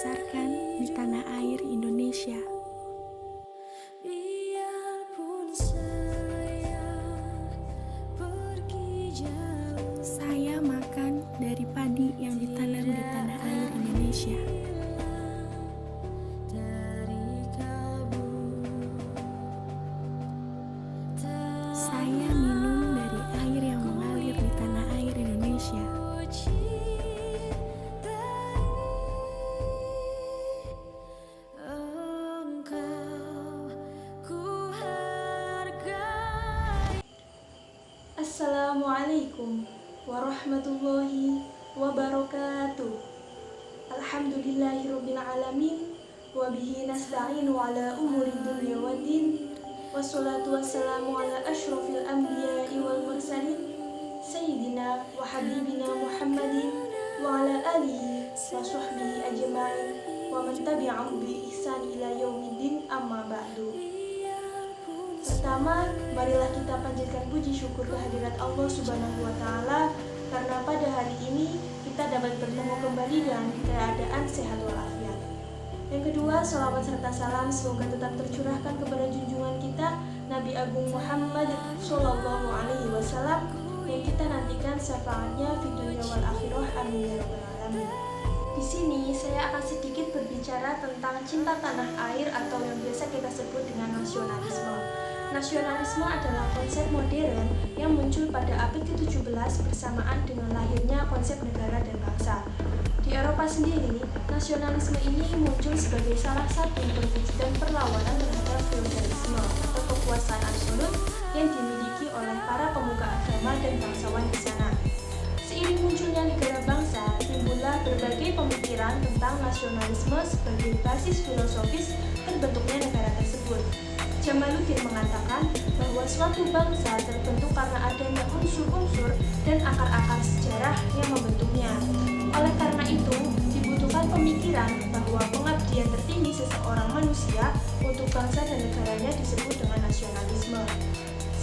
dibesarkan di tanah air Indonesia. Saya makan dari padi yang ditanam di tanah air Indonesia. Saya minum dari air yang mengalir di tanah air Indonesia. Assalamualaikum warahmatullahi wabarakatuh. Alhamdulillahirabbil alamin wa bihi nasta'inu ala umuri dunya waddin. Wassalatu wassalamu ala asyrafil anbiya'i wal mursalin sayyidina wa habibina Muhammadin wa ala alihi wa sahbihi ajma'in wa man tabi'ahum bi ihsan ila yaumiddin, amma ba'du. Pertama, marilah kita panjatkan puji syukur kehadirat Allah Subhanahu wa Ta'ala, karena pada hari ini kita dapat bertemu kembali dengan keadaan sehat walafiat. Yang kedua, salawat serta salam semoga tetap tercurahkan kepada junjungan kita Nabi Agung Muhammad Sallallahu Alaihi Wasallam, yang kita nantikan syafaatnya di dunia wal akhirah, amin ya rabbal alamin. Di sini saya akan sedikit berbicara tentang cinta tanah air atau yang biasa kita sebut dengan nasionalisme. Nasionalisme adalah konsep modern yang muncul pada abad ke-17 bersamaan dengan lahirnya konsep negara dan bangsa. Di Eropa sendiri, nasionalisme ini muncul sebagai salah satu perwujudan perlawanan terhadap feodalisme atau kekuasaan absolut yang dimiliki oleh para pemuka agama dan bangsawan di sana. Seiring munculnya negara bangsa, timbullah berbagai pemikiran tentang nasionalisme sebagai basis filosofis terbentuknya negara tersebut. Jamaluddin mengatakan bahwa suatu bangsa terbentuk karena adanya unsur-unsur dan akar-akar sejarah yang membentuknya. Oleh karena itu, dibutuhkan pemikiran bahwa pengabdian tertinggi seseorang manusia untuk bangsa dan negaranya disebut dengan nasionalisme.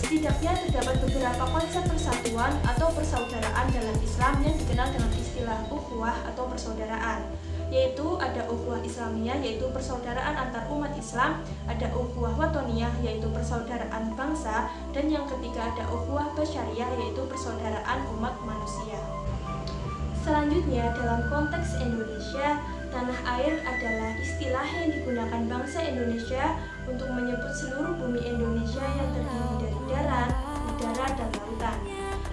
Setidaknya terdapat beberapa konsep persatuan atau persaudaraan dalam Islam yang dikenal dengan istilah ukhuwah atau persaudaraan, yaitu ada ukhuwah Islamiyah yaitu persaudaraan antar umat Islam, ada ukhuwah watoniyah yaitu persaudaraan bangsa, dan yang ketiga ada ukhuwah basyariyah yaitu persaudaraan umat manusia. Selanjutnya, dalam konteks Indonesia, tanah air adalah istilah yang digunakan bangsa Indonesia untuk menyebut seluruh bumi Indonesia yang terdiri dari darat, udara, dan lautan.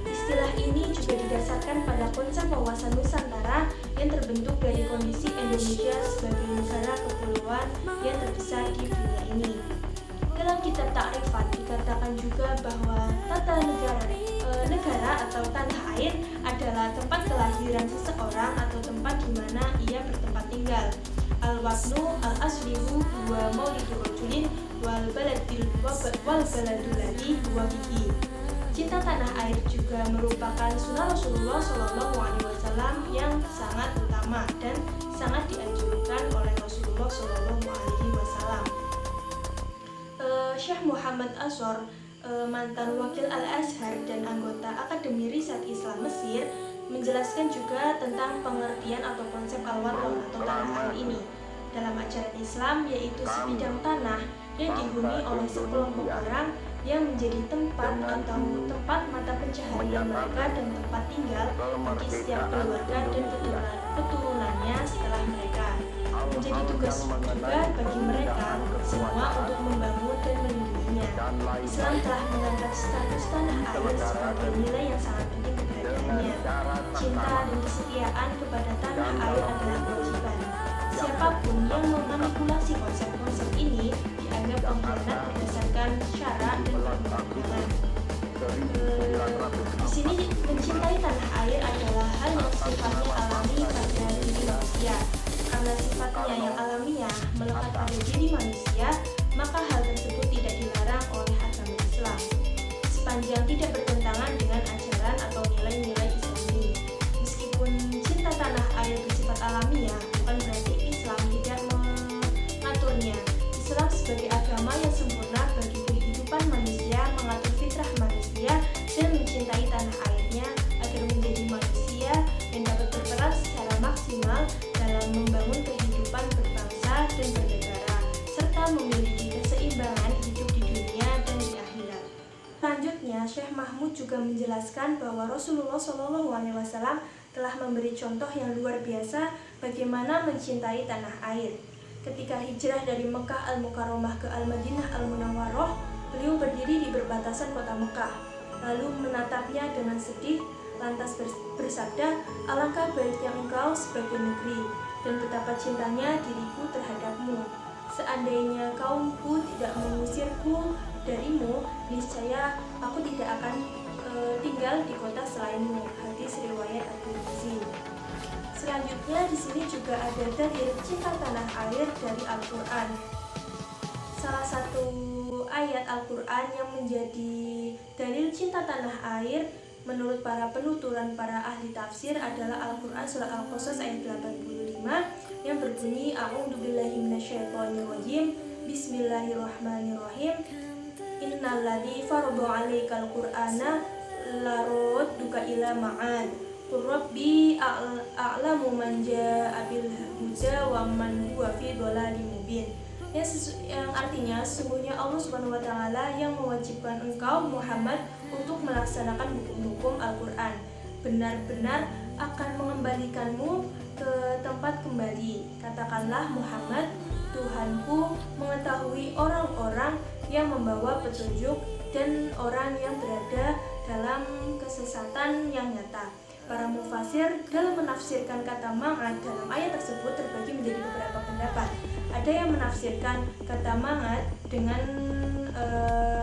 Istilah ini juga didasarkan pada konsep wawasan Nusantara yang terbentuk dari kondisi Indonesia sebagai negara kepulauan yang terbesar di dunia ini. Dalam kitab Ta'rifat dikatakan juga bahwa tata negara atau tanah air adalah tempat kelahiran seseorang atau tempat di mana ia bertempat tinggal. Al-watnu al-aslihu wa maulidu rajulin wal baladul ladzi huwa bihi. Cinta tanah air juga merupakan sunnah Rasulullah SAW yang sangat utama dan sangat dianjurkan oleh Rasulullah SAW. Syekh Muhammad Ashar, mantan wakil Al-Azhar dan anggota Akademi Riset Islam Mesir, menjelaskan juga tentang pengertian atau konsep al-waton atau tanah air ini dalam ajaran Islam, yaitu sebidang tanah yang dihuni oleh sekelompok orang yang menjadi tempat atau tempat mata pencaharian mereka dan tempat tinggal bagi setiap keluarga dan keturunannya setelah mereka. Menjadi tugas juga bagi mereka semua untuk membangun dan melindunginya. Islam telah mengangkat status tanah air sebagai nilai yang sangat penting keberadaannya. Cinta dan kesetiaan kepada tanah air adalah kewajiban. Siapapun yang memanipulasi konsep-konsep ini dianggap pengkhianat berdasarkan syarak dan perundang-undangan. Di sini mencintai tanah air adalah hal yang sifatnya alami pada diri manusia. Karena sifatnya yang alamiah melekat pada diri manusia, maka hal tersebut tidak dilarang oleh agama Islam, sepanjang tidak bertentangan dengan ajaran atau nilai-nilai Islam ini. Meskipun cinta tanah air bersifat alamiah, bukan berarti Islam tidak mengaturnya. Islam sebagai agama yang sempurna bagi kehidupan manusia mengatur fitrah manusia dan mencintai tanah airnya agar menjadi manusia yang dapat berperan secara maksimal dalam membangun kehidupan Mahmud juga menjelaskan bahwa Rasulullah SAW telah memberi contoh yang luar biasa bagaimana mencintai tanah air. Ketika hijrah dari Mekah Al-Mukarramah ke Al-Madinah Al-Munawwarah, beliau berdiri di perbatasan kota Mekah, lalu menatapnya dengan sedih, lantas bersabda, "Alangkah baiknya engkau sebagai negeri, dan betapa cintanya diriku terhadapmu. Seandainya kaumku tidak mengusirku darimu, niscaya aku tidak akan tinggal di kota selainmu." Hadis riwayat At-Tirmidzi. Selanjutnya di sini juga ada dalil cinta tanah air dari Al-Qur'an. Salah satu ayat Al-Qur'an yang menjadi dalil cinta tanah air menurut para penuturan para ahli tafsir adalah Al-Qur'an surat Al-Qasas ayat 85 yang berbunyi, "A'udzubillahi minasyaitonirrajim. Bismillahirrahmanirrahim. Innalladzi farada 'alaikal Qur'ana laradduka ila ma'ad. Qur rabbi a'lamu man jaa'a bil huda wa man huwa fi dhalalim mubin." Yang artinya sesungguhnya Allah Subhanahu wa taala yang mewajibkan engkau Muhammad untuk melaksanakan hukum-hukum Al-Qur'an. Benar-benar akan mengembalikanmu ke tempat kembali. Katakanlah Muhammad, Tuhanku mengetahui orang-orang yang membawa petunjuk dan orang yang berada dalam kesesatan yang nyata. Para mufasir dalam menafsirkan kata ma'ad dalam ayat tersebut terbagi menjadi beberapa pendapat. Ada yang menafsirkan kata ma'ad dengan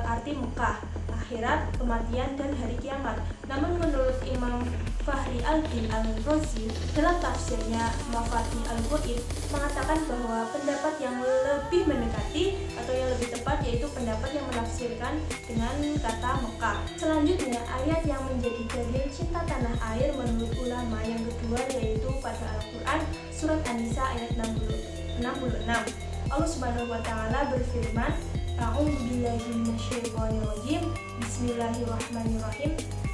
arti Mekah, akhirat, kematian, dan hari kiamat. Namun menurut Imam Fahri Al-Din Al-Razi dalam tafsirnya Mafatih Al-Ghaib mengatakan bahwa pendapat yang lebih mendekati atau yang lebih tepat yaitu pendapat yang menafsirkan dengan kata Mekah. Selanjutnya ayat yang menjadi dalil cinta tanah air menurut ulama yang kedua yaitu pada Al-Quran surat An-Nisa ayat 66. Allah Subhanahu wa taala berfirman, "A'udzubillahi minasyaitonirrajim. Bismillahirrahmanirrahim.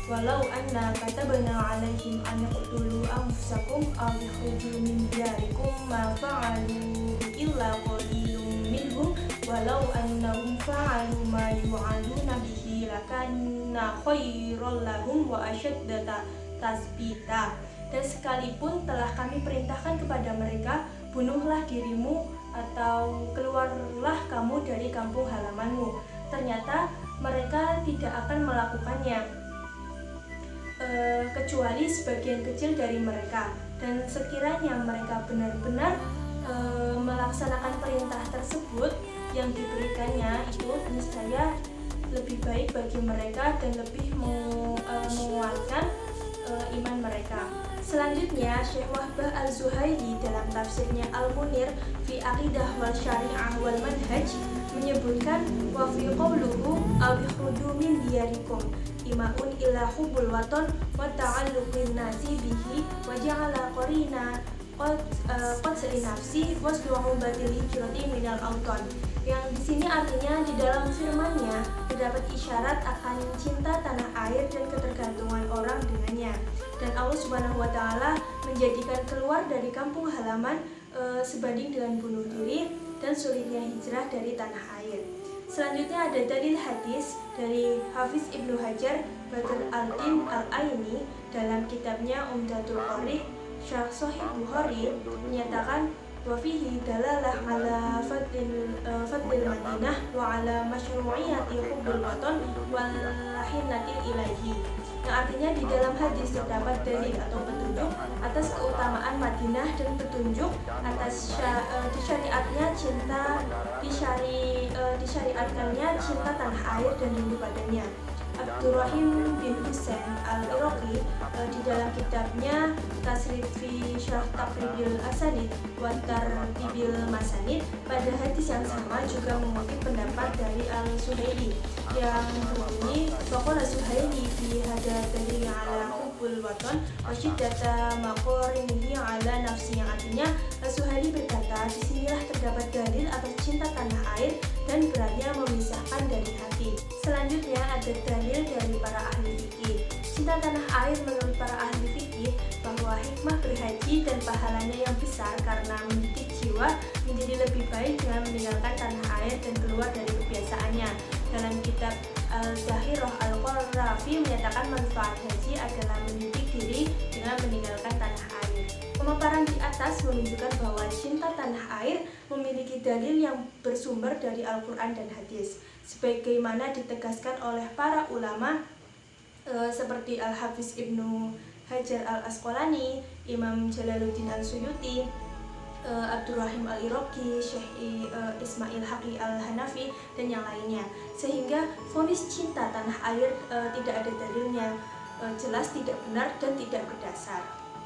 Walau anna katabna 'alaihim an yaqtulu anfusakum aw yakhruju min diyarikum ma fa'alu illa qalilun minhum walau annahum fa'alu ma yu'aduna bihi lakanna khairal lahum wa ashadda tasbita." Dan sekalipun telah kami perintahkan kepada mereka, bunuhlah dirimu atau keluarlah kamu dari kampung halamanmu, ternyata mereka tidak akan melakukannya kecuali sebagian kecil dari mereka. Dan sekiranya mereka benar-benar melaksanakan perintah tersebut yang diberikannya, itu niscaya lebih baik bagi mereka dan lebih menguatkan iman mereka. Selanjutnya, Syekh Wahbah Al-Zuhairi dalam tafsirnya Al-Munir fi Aqidah wal Syari'ah wal Manhaj menyebutkan wa fi qawluhu aw yakhruju min diyarikum imaun ila hubbul waton wa ta'alluqin nasi bihi wa ja'ala qarina qad nafsi wasdu'u batil hijrati minal auton. Yang di sini artinya di dalam firman-Nya terdapat isyarat akan cinta tanah air dan ketergantungan orang dengannya. Dan Allah Subhanahu wa taala menjadikan keluar dari kampung halaman sebanding dengan bunuh diri dan sulitnya hijrah dari tanah air. Selanjutnya ada dalil hadis dari Hafiz Ibnu Hajar Badr al-Din al-Aini dalam kitabnya Umdatul Qari Syarh Sahih Bukhari menyatakan wa fihi dalalah ala fadlil Madinah wa ala masyru'iyati hubbul waton wal lahinati ilaihi. Yang artinya di dalam hadis terdapat dalil atau petunjuk atas keutamaan Madinah dan petunjuk atas disyariatkannya cinta tanah air dan rindu padanya. Abdurrahim bin Husain al-Iraqi di dalam kitabnya Tasrif fi Syarh Taqribil Asanid wa Tartibil Masanid pada hadis yang sama juga mengutip pendapat dari Al-Suhaili yang berbunyi faqala Suhaili fi hada dalil ala hubbul waton wa syiddata maqarinihi ala nafsi, yang artinya Suhaili berkata disinilah terdapat dalil atas cinta tanah air dan beratnya memisahkan dari hati. Selanjutnya ada dalil dari para ahli fikih. Cinta tanah air menurut para ahli fikih bahwa hikmah berhaji dan pahalanya yang besar karena mendidik jiwa menjadi lebih baik dengan meninggalkan tanah air dan keluar dari kebiasaannya. Dalam kitab Al-Zahirah Al-Qur'an Al-Rafi menyatakan manfaat haji adalah mendidik diri dengan meninggalkan tanah air. Pemaparan di atas menunjukkan bahwa cinta tanah air memiliki dalil yang bersumber dari Al-Quran dan hadis, sebagaimana ditegaskan oleh para ulama seperti Al-Hafiz Ibnu Hajar Al-Asqalani, Imam Jalaluddin Al-Suyuti, Abdurrahim Al-Iraqi, Syekh Ismail Haqi Al-Hanafi, dan yang lainnya. Sehingga vonis cinta tanah air tidak ada dalilnya, jelas tidak benar dan tidak berdasar.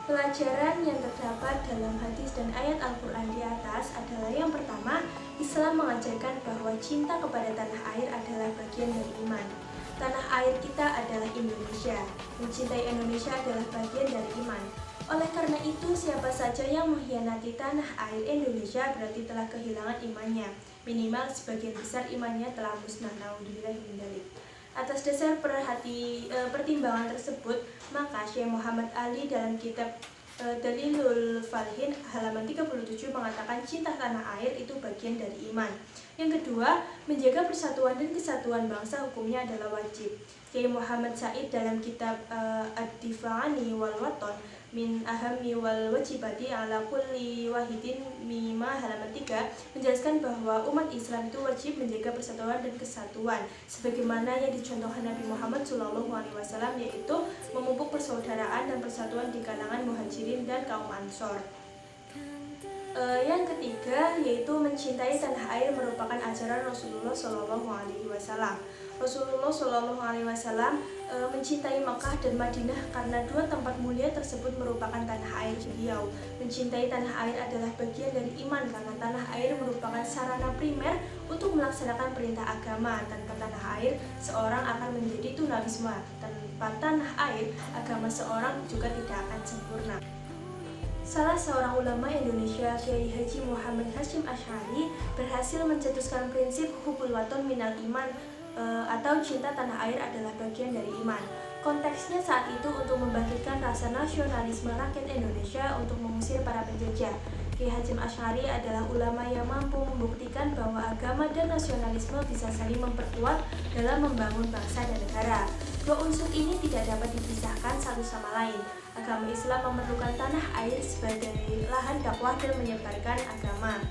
Pelajaran yang terdapat dalam hadis dan ayat Al-Quran di atas adalah yang pertama, Islam mengajarkan bahwa cinta kepada tanah air adalah bagian dari iman. Tanah air kita adalah Indonesia. Mencintai Indonesia adalah bagian dari iman. Oleh karena itu, siapa saja yang mengkhianati tanah air Indonesia berarti telah kehilangan imannya. Minimal sebagian besar imannya telah musnah. Naudzubillah min dzalik. Atas dasar pertimbangan tersebut, maka Syekh Muhammad Ali dalam kitab Dalilul Falihin halaman 37 mengatakan cinta tanah air itu bagian dari iman. Yang kedua, menjaga persatuan dan kesatuan bangsa hukumnya adalah wajib. Kiai Muhammad Said dalam kitab Ad-Difa'ani wal Waton min ahammi wal wajibati ala kulli wahidin mimma halaman 3 menjelaskan bahwa umat Islam itu wajib menjaga persatuan dan kesatuan sebagaimana yang dicontohkan Nabi Muhammad SAW, yaitu memupuk persaudaraan dan persatuan di kalangan muhajirin dan kaum ansor. Yang ketiga yaitu mencintai tanah air merupakan ajaran Rasulullah SAW. Rasulullah SAW mencintai Makkah dan Madinah karena dua tempat mulia tersebut merupakan tanah air beliau. Mencintai tanah air adalah bagian dari iman karena tanah air merupakan sarana primer untuk melaksanakan perintah agama. Tanpa tanah air, seorang akan menjadi tunawisma. Tanpa tanah air, agama seorang juga tidak akan sempurna. Salah seorang ulama Indonesia, Kiai Haji Muhammad Hasyim Asy'ari, berhasil mencetuskan prinsip hubul waton minal iman atau cinta tanah air adalah bagian dari iman. Konteksnya saat itu untuk membangkitkan rasa nasionalisme rakyat Indonesia untuk mengusir para penjajah. Kiai Hasyim Asy'ari adalah ulama yang mampu membuktikan bahwa agama dan nasionalisme bisa saling memperkuat dalam membangun bangsa dan negara. Dua unsur ini tidak dapat dipisahkan satu sama lain. Agama Islam memerlukan tanah air sebagai lahan dakwah dan menyebarkan agama.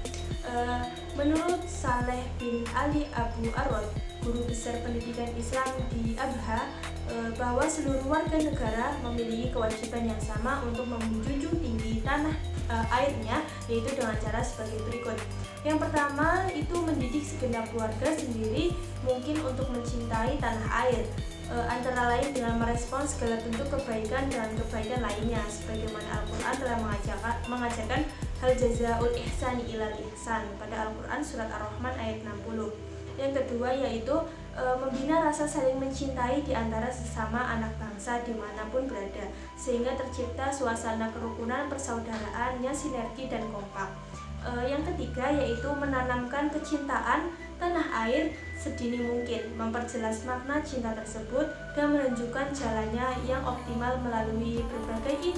Menurut Saleh bin Ali Abu Arwad, guru besar pendidikan Islam di Abha, bahwa seluruh warga negara memiliki kewajiban yang sama untuk menjunjung tinggi tanah airnya, yaitu dengan cara sebagai berikut. Yang pertama itu mendidik segenap keluarga sendiri mungkin untuk mencintai tanah air, antara lain dengan merespons segala bentuk kebaikan dengan kebaikan lainnya, sebagaimana Al-Quran telah mengajarkan hal jazaul ihsani ilal ihsan pada Al-Quran surat Ar-Rahman ayat 60. Yang kedua yaitu membina rasa saling mencintai di antara sesama anak bangsa dimanapun berada, sehingga tercipta suasana kerukunan, persaudaraan yang sinergi dan kompak. Yang ketiga yaitu menanamkan kecintaan tanah air sedini mungkin, memperjelas makna cinta tersebut dan menunjukkan jalannya yang optimal melalui berbagai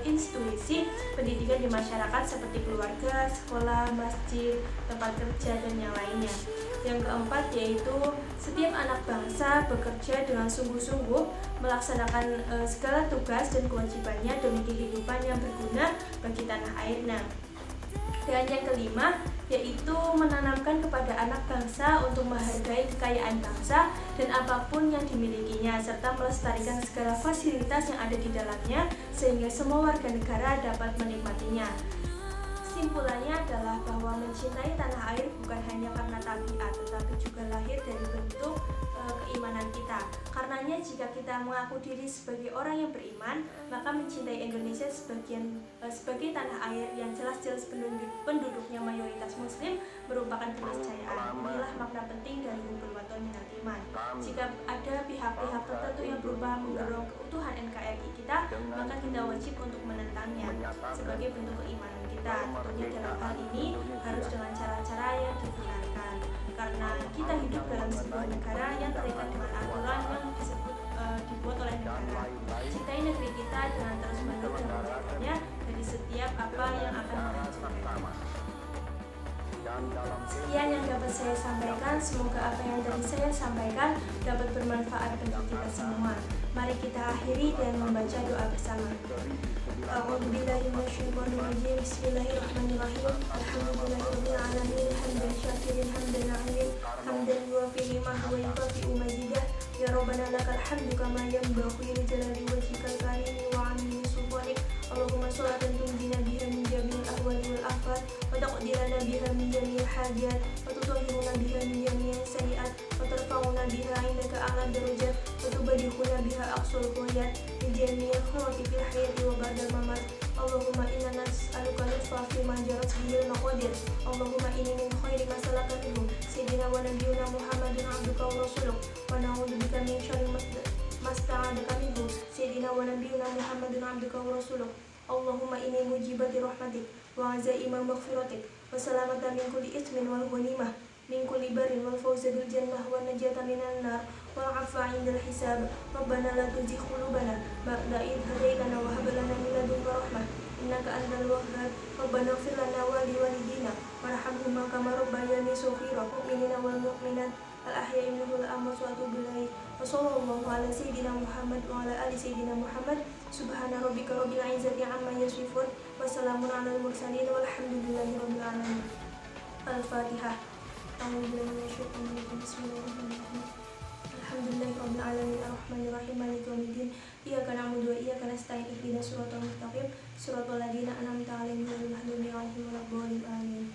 institusi pendidikan di masyarakat seperti keluarga, sekolah, masjid, tempat kerja, dan yang lainnya. Yang keempat yaitu setiap anak bangsa bekerja dengan sungguh-sungguh melaksanakan segala tugas dan kewajibannya demi kehidupan yang berguna bagi tanah airnya. Dan yang kelima yaitu menanamkan kepada anak bangsa untuk menghargai kekayaan bangsa dan apapun yang dimilikinya, serta melestarikan segala fasilitas yang ada di dalamnya sehingga semua warga negara dapat menikmatinya. Kesimpulannya adalah bahwa mencintai tanah air bukan hanya karena tabiat, tetapi juga lahir dari bentuk keimanan kita. Karenanya jika kita mengaku diri sebagai orang yang beriman, maka mencintai Indonesia sebagai tanah air yang jelas-jelas penduduknya mayoritas muslim merupakan keniscayaan. Inilah makna penting dari hubul waton minal iman. Jika ada pihak-pihak tertentu yang berusaha mendorong keutuhan NKRI kita, maka kita wajib untuk menentangnya sebagai bentuk keimanan kita. Tentunya dalam hal ini harus dengan cara-cara yang dibenarkan, karena kita hidup dalam sebuah negara yang terikat dengan aturan yang dibuat oleh negara. Cintai negeri kita dengan terus menerus dan menjaganya dari setiap apa yang akan menghancurkannya. Sekian yang dapat saya sampaikan. Semoga apa yang tadi saya sampaikan dapat bermanfaat bagi kita semua. Mari kita akhiri dan membaca doa bersama. A'udzubillahiminasyaitonirrajim. Bismillahirrahmanirrahim. Alhamdulillahirabbil alamin. Hamdan syakirin hamdan na'imin. Hamdan yuwafi ni'mahu wa yukafi'u majidah. Ya Rabbana lakal hamdu kama yanbaghi li jalali wajhikal karim wa 'azimi sultanik. Allahumma sholatan tunjina biha min jami'il ahwali wal afat wa taqdirana biha min jami'il hajat wa tutahhiruna biha min jami'is sayyi'at wa tarfa'una biha 'indaka a'la darajat wa tubaddikhuna biha aqsal ghayat min jami'il khairati fil hayati wa ba'dal mamat. Allahumma inna nas'aluka lutfa fi ma jarat bihil maqadir. Allahumma inni min khairi ma salaka minhu sayyidina wa nabiyyuna Muhammadun 'abduka wa rasuluk wa na'udzubika min syarri masta'adaka minhu sayyidina wa nabiyyuna Muhammadun 'abduka wa rasuluk. Allahumma inni mujibati rahmatik wa azaima maghfiratik wa salamata min kulli ithmin wal ghanimah min kulli barin wal fawza bil jannah wa najata minan nar wal 'afwa 'indal hisab. Rabbana la tuzigh qulubana ba'da idh hadaytana wa hab lana min ladunka rahmah innaka antal wahhab. Rabbana ighfir lana wa li walidina warhamhuma kama rabbayani shaghira. Mu'minina wal mu'minat al ahya'i minhum wal amwat wa atubu ilaik. Wa sallallahu ala sayyidina Muhammad wa ala ali sayyidina Muhammad. Subhana rabbika rabbil izzati amma yasifun wa salamun alal mursalin walhamdulillahi rabbil alamin. Al-Fatihah. Bismillahirrahmanirrahim. Alhamdulillahi rabbil alamin arrahmanir rahim maliki yaumiddin. Iyyaka na'budu wa iyyaka nasta'in ihdinas siratal mustaqim siratal ladzina an'amta 'alaihim ghairil maghdubi 'alaihim waladdallin amin.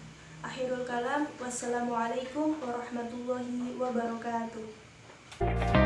Akhirul kalam. Wassalamualaikum warahmatullahi wabarakatuh.